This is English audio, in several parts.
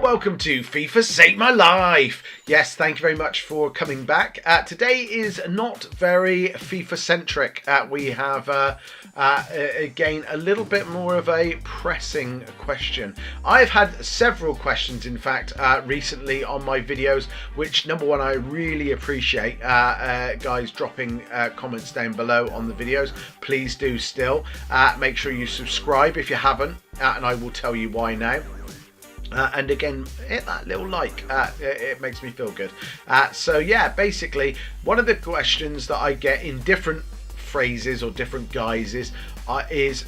welcome to FIFA Save My Life. Yes, thank you very much for coming back. Today is not very FIFA centric. We have again a little bit more of a pressing question. I've had several questions, in fact, recently on my videos, which number one, I really appreciate guys dropping comments down below on the videos. Please do still. Make sure you subscribe if you haven't, and I will tell you why now. And again, hit that little like, it makes me feel good. So yeah, basically one of the questions that I get in different phrases or different guises is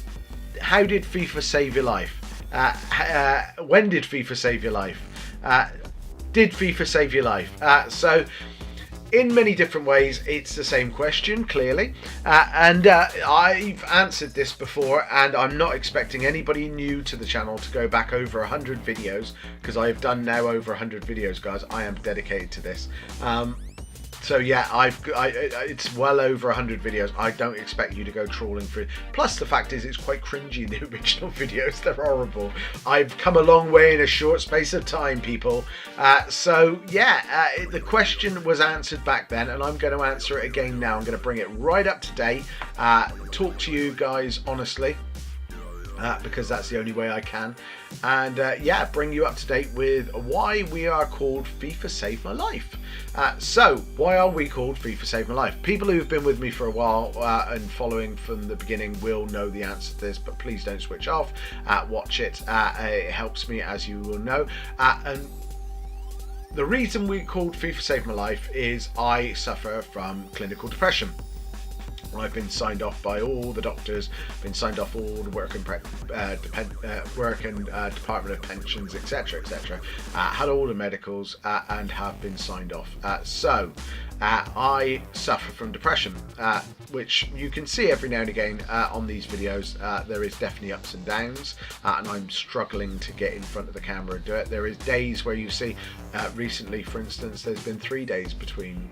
how did FIFA save your life? When did FIFA save your life? Did FIFA save your life? So in many different ways, it's the same question, clearly. And I've answered this before, and I'm not expecting anybody new to the channel to go back over 100 videos, because I've done now over 100 videos, guys. I am dedicated to this. So yeah, it's well over 100 videos. I don't expect you to go trawling through. Plus the fact is it's quite cringy, the original videos. They're horrible. I've come a long way in a short space of time, people. So yeah, the question was answered back then, and I'm going to answer it again now. I'm going to bring it right up to date. Talk to you guys honestly. Because that's the only way I can, and yeah, bring you up to date with why we are called FIFA Save My Life. So why are we called FIFA Save My Life? People who've been with me for a while and following from the beginning will know the answer to this, but please don't switch off. Watch it. It helps me, as you will know. And the reason we called FIFA Save My Life is I suffer from clinical depression. I've been signed off by all the doctors, been signed off all the work and Department of Pensions, etc, etc. Had all the medicals and have been signed off. So I suffer from depression, which you can see every now and again on these videos. There is definitely ups and downs, and I'm struggling to get in front of the camera and do it. There is days where you see, recently for instance, there's been 3 days between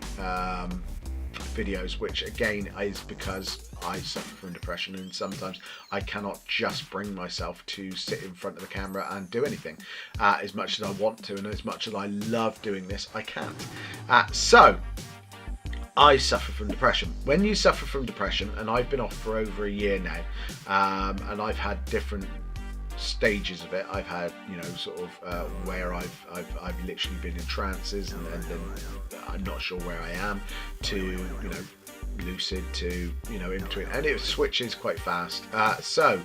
videos, which again is because I suffer from depression, and sometimes I cannot just bring myself to sit in front of the camera and do anything. As much as I want to and as much as I love doing this, I can't. So I suffer from depression. When you suffer from depression, and I've been off for over a year now, and I've had different stages of it. I've had, you know, sort of where I've literally been in trances, and then I'm not sure where I am, to, you know, lucid, to, you know, in between, and it switches quite fast. So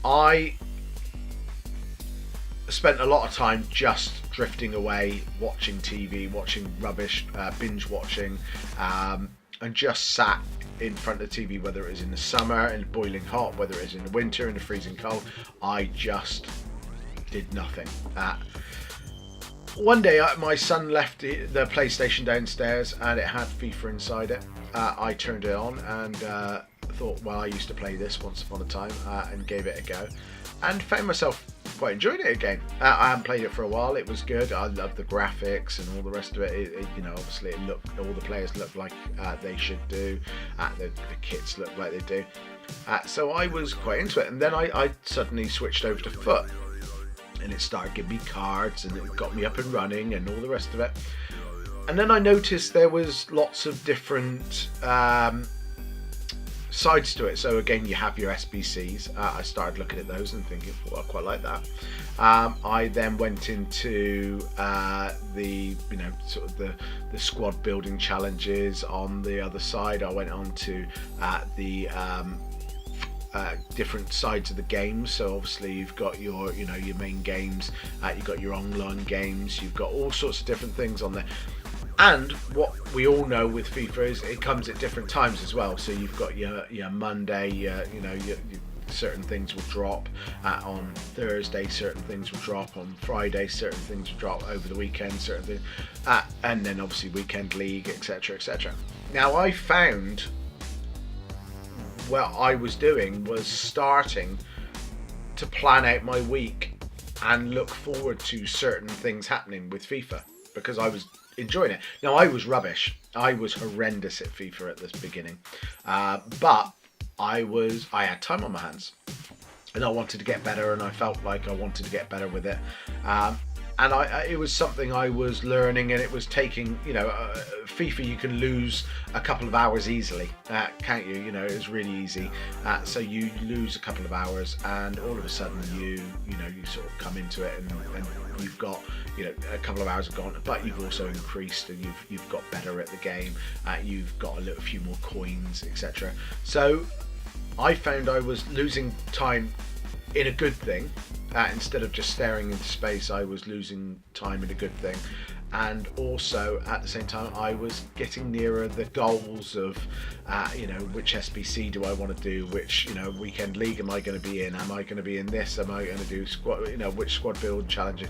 I spent a lot of time just drifting away, watching TV, watching rubbish, binge watching, and just sat in front of the TV, whether it was in the summer and boiling hot, whether it was in the winter and the freezing cold. I just did nothing. One day my son left the PlayStation downstairs and it had FIFA inside it. I turned it on and thought, well, I used to play this once upon a time, and gave it a go, and found myself quite enjoying it again. I hadn't played it for a while. It was good. I loved the graphics and all the rest of it. You know, obviously it looked, all the players looked like they should do. The kits looked like they do. So I was quite into it, and then I suddenly switched over to foot, and it started giving me cards, and it got me up and running and all the rest of it. And then I noticed there was lots of different sides to it. So again, you have your SBCs. I started looking at those and thinking, well, I quite like that. I then went into the, you know, sort of the squad building challenges. On the other side, I went on to the different sides of the games. So obviously you've got your, you know, your main games, you've got your online games, you've got all sorts of different things on there. And what we all know with FIFA is it comes at different times as well. So you've got your Monday, you know, your certain things will drop on Thursday, certain things will drop on Friday, certain things will drop over the weekend, certain things, and then obviously weekend league, etc, etc. Now I found what I was doing was starting to plan out my week and look forward to certain things happening with FIFA, because I was enjoying it. Now I was rubbish. I was horrendous at FIFA at this beginning, but I had time on my hands, and I wanted to get better, and I felt like I wanted to get better with it. and it was something I was learning, and it was taking, FIFA, you can lose a couple of hours easily, can't you? It was really easy. So you lose a couple of hours, and all of a sudden you sort of come into it, and you've got, a couple of hours have gone, but you've also increased, and you've got better at the game. You've got a few more coins, etc. So I found I was losing time in a good thing. Instead of just staring into space, I was losing time in a good thing. And also at the same time, I was getting nearer the goals of, which SBC do I want to do? Which, weekend league am I going to be in? Am I going to be in this? Am I going to do squad? Which squad build challenges?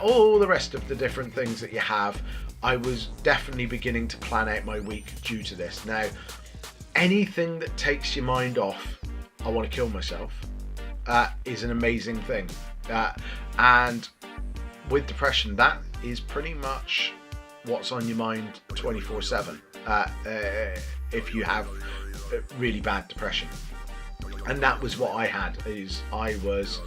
All the rest of the different things that you have. I was definitely beginning to plan out my week due to this. Now, anything that takes your mind off, I want to kill myself, is an amazing thing. And with depression, that is pretty much what's on your mind 24/7 if you have really bad depression. And that was what I had. I was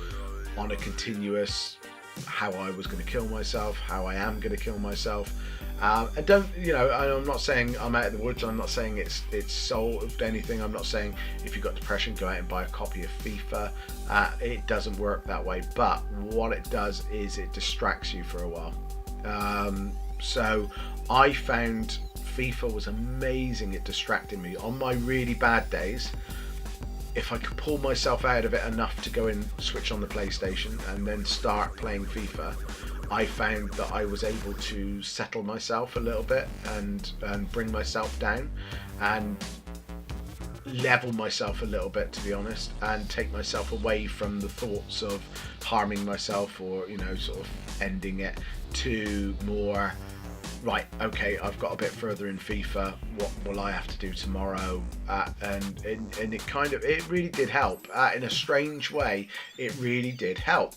on a continuous how I was going to kill myself, how I am going to kill myself. And don't, I'm not saying I'm out of the woods. I'm not saying it's solved anything. I'm not saying if you've got depression, go out and buy a copy of FIFA. It doesn't work that way. But what it does is it distracts you for a while. So I found FIFA was amazing at distracting me on my really bad days. If I could pull myself out of it enough to go and switch on the PlayStation and then start playing FIFA, I found that I was able to settle myself a little bit and bring myself down and level myself a little bit, to be honest, and take myself away from the thoughts of harming myself or, sort of ending it, to more, right, okay, I've got a bit further in FIFA, what will I have to do tomorrow? And it really did help. In a strange way, it really did help.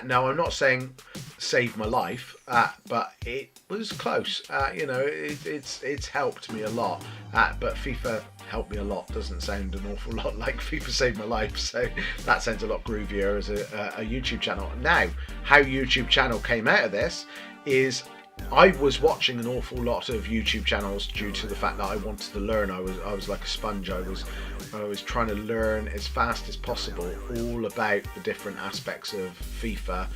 Now, I'm not saying saved my life, but it was close. It's helped me a lot. But FIFA helped me a lot doesn't sound an awful lot like FIFA Saved My Life, so that sounds a lot groovier as a YouTube channel. Now, how YouTube channel came out of this is I was watching an awful lot of YouTube channels due to the fact that I wanted to learn. I was like a sponge. I was trying to learn as fast as possible all about the different aspects of FIFA.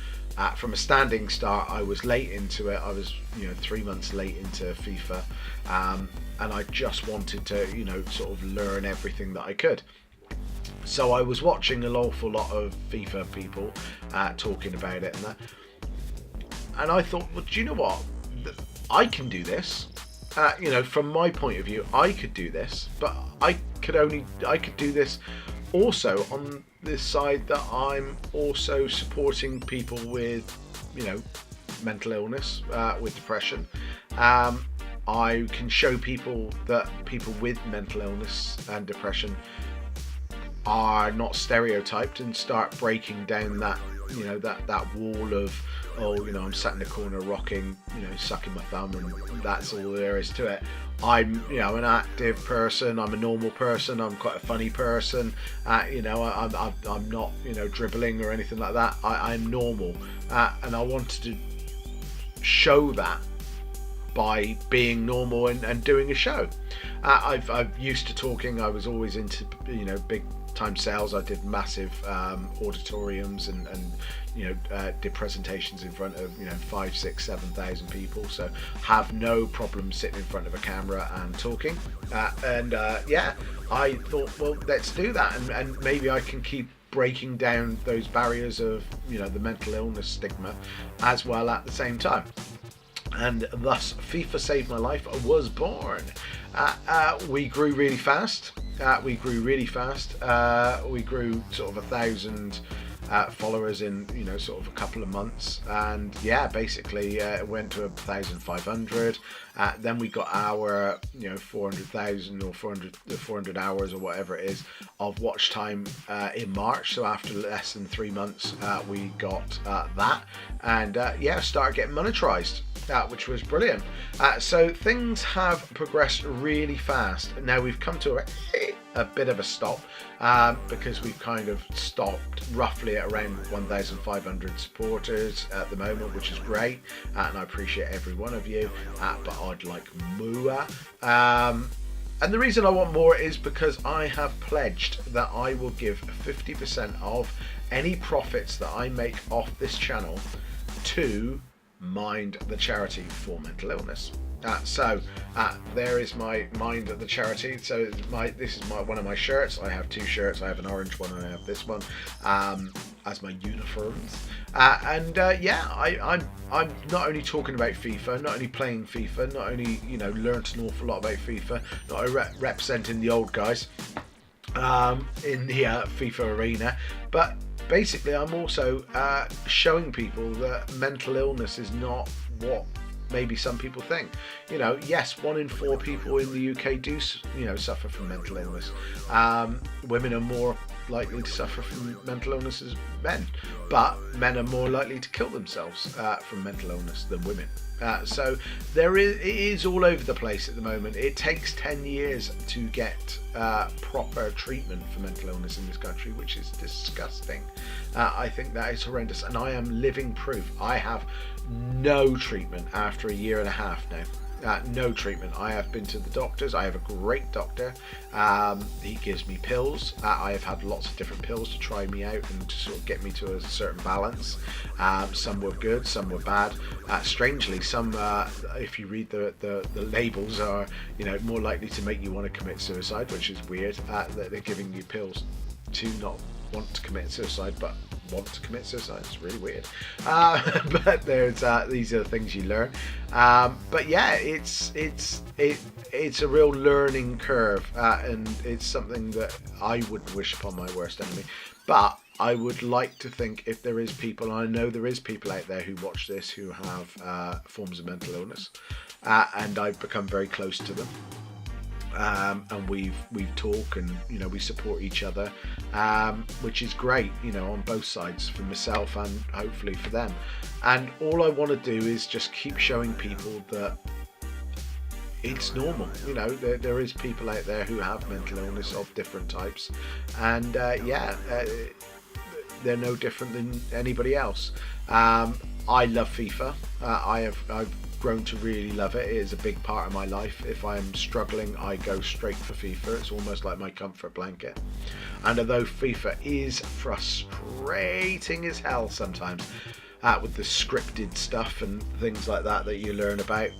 From a standing start, I was late into it. I was 3 months late into FIFA, and I just wanted to sort of learn everything that I could. So I was watching an awful lot of FIFA people talking about it, and I thought, well, do you know what? I can do this. From my point of view, I could do this, but I could do this also on this side that I'm also supporting people with, mental illness, with depression. I can show people that people with mental illness and depression are not stereotyped, and start breaking down that that wall of, I'm sat in the corner rocking, sucking my thumb, and that's all there is to it. I'm an active person, I'm a normal person, I'm quite a funny person, I'm not dribbling or anything like that. I'm normal, and I wanted to show that by being normal and doing a show. I've used to talking. I was always into big time sales. I did massive auditoriums and did presentations in front of 5, 6, 7,000 people, so have no problem sitting in front of a camera and talking. I thought, well, let's do that, and maybe I can keep breaking down those barriers of the mental illness stigma as well at the same time. And thus FIFA Saved My Life was born. We grew really fast. We grew sort of 1,000 followers in sort of a couple of months, and basically it went to 1,500. Then we got our 400,000 or 400 hours or whatever it is of watch time in March. So after less than 3 months, we got that, and started getting monetized, which was brilliant. So things have progressed really fast. Now we've come to a bit of a stop because we've kind of stopped roughly at around 1,500 supporters at the moment, which is great, and I appreciate every one of you, but I'd like more. And the reason I want more is because I have pledged that I will give 50% of any profits that I make off this channel to Mind the charity for mental illness. So there is my Mind the charity. So this is one of my shirts. I have two shirts. I have an orange one and I have this one as my uniforms. I'm not only talking about FIFA, not only playing FIFA, not only learnt an awful lot about FIFA, not only representing the old guys in the FIFA arena, but basically I'm also showing people that mental illness is not what maybe some people think. Yes, 1 in 4 people in the UK do suffer from mental illness. Women are more likely to suffer from mental illness as men, but men are more likely to kill themselves from mental illness than women. So it is all over the place at the moment. It takes 10 years to get proper treatment for mental illness in this country, which is disgusting. I think that is horrendous, and I am living proof. I have no treatment after a year and a half now. No treatment. I have been to the doctors. I have a great doctor. He gives me pills. I have had lots of different pills to try me out and to sort of get me to a certain balance. Some were good, some were bad. Strangely, some, if you read the labels, are more likely to make you want to commit suicide, which is weird. That they're giving you pills to not want to commit suicide, but want to commit suicide. It's really weird. But there's these are the things you learn. But yeah, it's a real learning curve, and it's something that I wouldn't wish upon my worst enemy. But I would like to think, if there is people, and I know there is people out there who watch this who have forms of mental illness, and I've become very close to them. And we've talked, and we support each other, which is great, on both sides, for myself and hopefully for them. And all I want to do is just keep showing people that it's normal. There is people out there who have mental illness of different types, and they're no different than anybody else. I love FIFA. I've grown to really love it. It is a big part of my life. If I'm struggling, I go straight for FIFA. It's almost like my comfort blanket. And although FIFA is frustrating as hell sometimes, with the scripted stuff and things like that you learn about,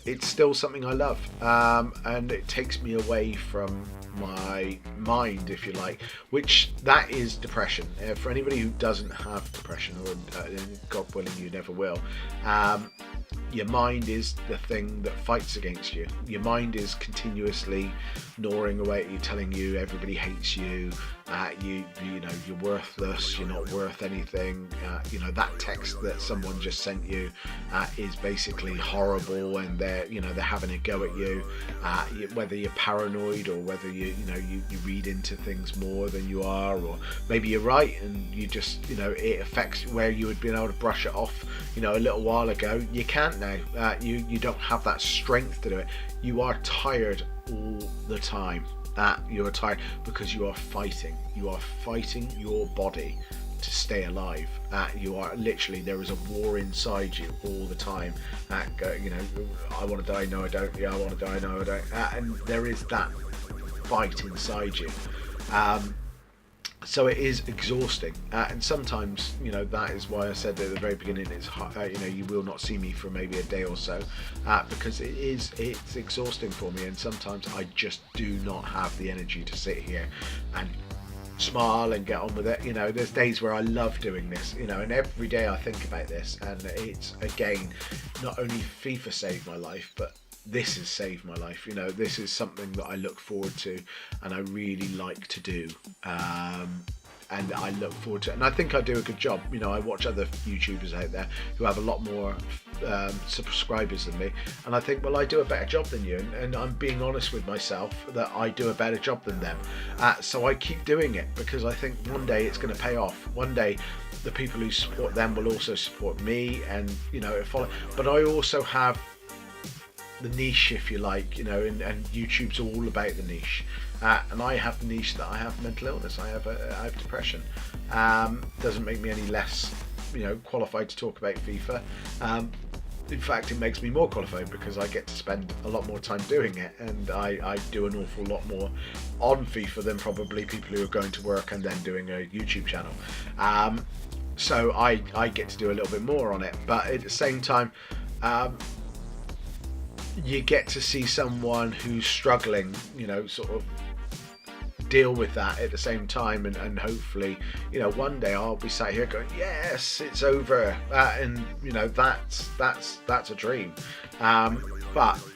it's still something I love, and it takes me away from my mind, if you like, which that is depression. For anybody who doesn't have depression, or God willing you never will, your mind is the thing that fights against you. Your mind is continuously gnawing away at you, telling you everybody hates you, you're worthless, you're not worth anything. That text that someone just sent you is basically horrible, and they're having a go at you. Whether you're paranoid, or whether you read into things more than you are, or maybe you're right and you just it affects where you would been able to brush it off a little while ago. You can't now. You don't have that strength to do it. You are tired all the time. You are tired because you are fighting. You are fighting your body to stay alive. You are literally, there is a war inside you all the time. I want to die, no I don't. Yeah, I want to die, no I don't. And there is that fight inside you. So it is exhausting, and sometimes that is why I said at the very beginning it's you will not see me for maybe a day or so, because it's exhausting for me, and sometimes I just do not have the energy to sit here and smile and get on with it. There's days where I love doing this, and every day I think about this, and it's again not only FIFA saved my life, but this has saved my life. This is something that I look forward to and I really like to do, and I look forward to it, and I think I do a good job. I watch other YouTubers out there who have a lot more subscribers than me, and I think, well, I do a better job than you, and I'm being honest with myself that I do a better job than them. So I keep doing it because I think one day it's going to pay off. One day the people who support them will also support me, and follow. But I also have the niche, if you like, and YouTube's all about the niche. And I have the niche that I have mental illness. I have depression. Doesn't make me any less, qualified to talk about FIFA. In fact, it makes me more qualified because I get to spend a lot more time doing it, and I do an awful lot more on FIFA than probably people who are going to work and then doing a YouTube channel. So I get to do a little bit more on it, but at the same time, you get to see someone who's struggling, sort of deal with that at the same time, and hopefully, one day I'll be sat here going, yes, it's over, and that's a dream. And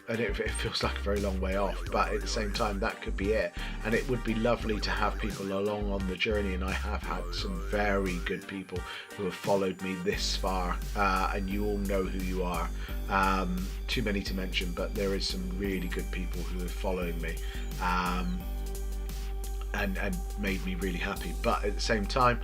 it feels like a very long way off, but at the same time, that could be it. And it would be lovely to have people along on the journey, and I have had some very good people who have followed me this far, and you all know who you are. Too many to mention, but there is some really good people who are following me, and made me really happy. But at the same time,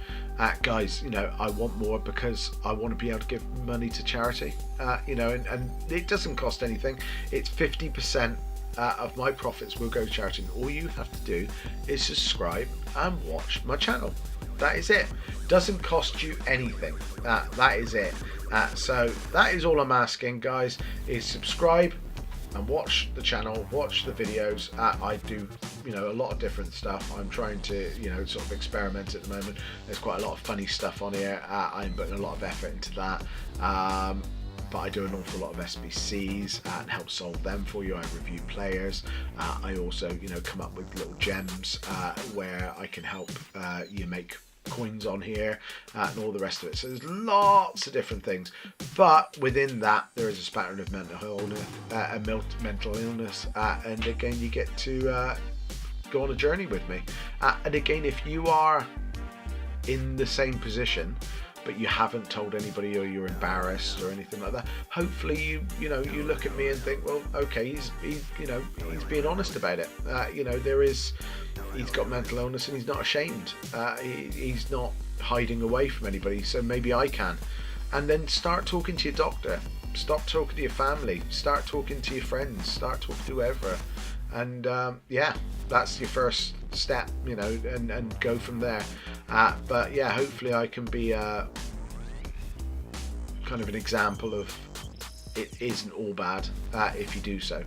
guys, I want more, because I want to be able to give money to charity, and it doesn't cost anything. It's 50% of my profits will go to charity, and all you have to do is subscribe and watch my channel. That is it. Doesn't cost you anything. That is it. So that is all I'm asking, guys, is subscribe and watch the channel, watch the videos. I do, a lot of different stuff. I'm trying to, sort of experiment at the moment. There's quite a lot of funny stuff on here. I'm putting a lot of effort into that. But I do an awful lot of SBCs and help solve them for you. I review players. I also, come up with little gems where I can help you make coins on here, and all the rest of it. So there's lots of different things, but within that there is a spattering of mental illness, and again, you get to go on a journey with me, and again, if you are in the same position but you haven't told anybody, or you're embarrassed or anything like that, hopefully you look at me and think, well, okay, he's being honest about it. He's got mental illness and he's not ashamed. He's not hiding away from anybody, so maybe I can. And then start talking to your doctor, stop talking to your family, start talking to your friends, start talking to whoever, and that's your first step, and go from there. But yeah, hopefully I can be kind of an example of it isn't all bad if you do so,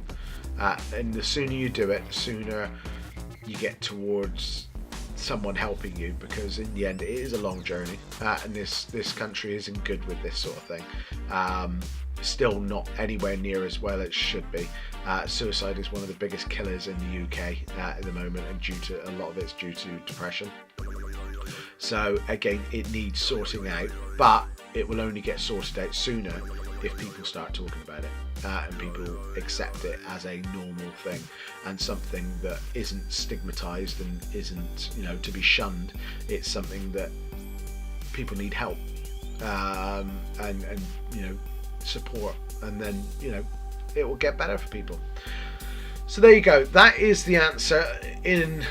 and the sooner you do it, the sooner you get towards someone helping you, because in the end it is a long journey, and this country isn't good with this sort of thing. Still not anywhere near as well as it should be. Suicide is one of the biggest killers in the UK at the moment, and a lot of it's due to depression. So again, it needs sorting out, but it will only get sorted out sooner if people start talking about it, and people accept it as a normal thing, and something that isn't stigmatized and isn't, to be shunned. It's something that people need help, and support, and then it will get better for people. So there you go. That is the answer in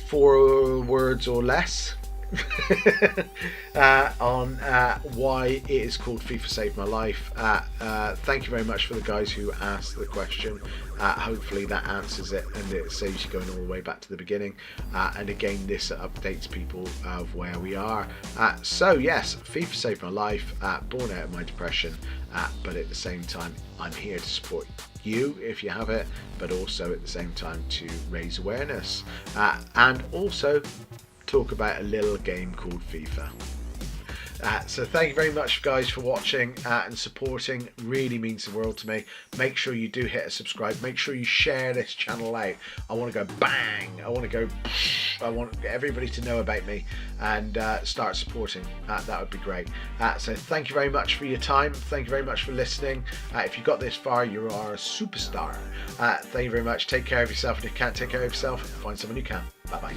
4 words or less on why it is called FIFA Saved My Life. Thank you very much for the guys who asked the question. Hopefully that answers it, and it saves you going all the way back to the beginning. And again, this updates people of where we are. So yes, FIFA Saved My Life, born out of my depression, but at the same time, I'm here to support you if you have it, but also at the same time to raise awareness, and also talk about a little game called FIFA. So thank you very much, guys, for watching and supporting. Really means the world to me. Make sure you do hit a subscribe. Make sure you share this channel out. I want to go bang. I want everybody to know about me and start supporting. That would be great. So thank you very much for your time. Thank you very much for listening. If you got this far, you are a superstar. Thank you very much. Take care of yourself, and if you can't take care of yourself, find someone who can. Bye bye.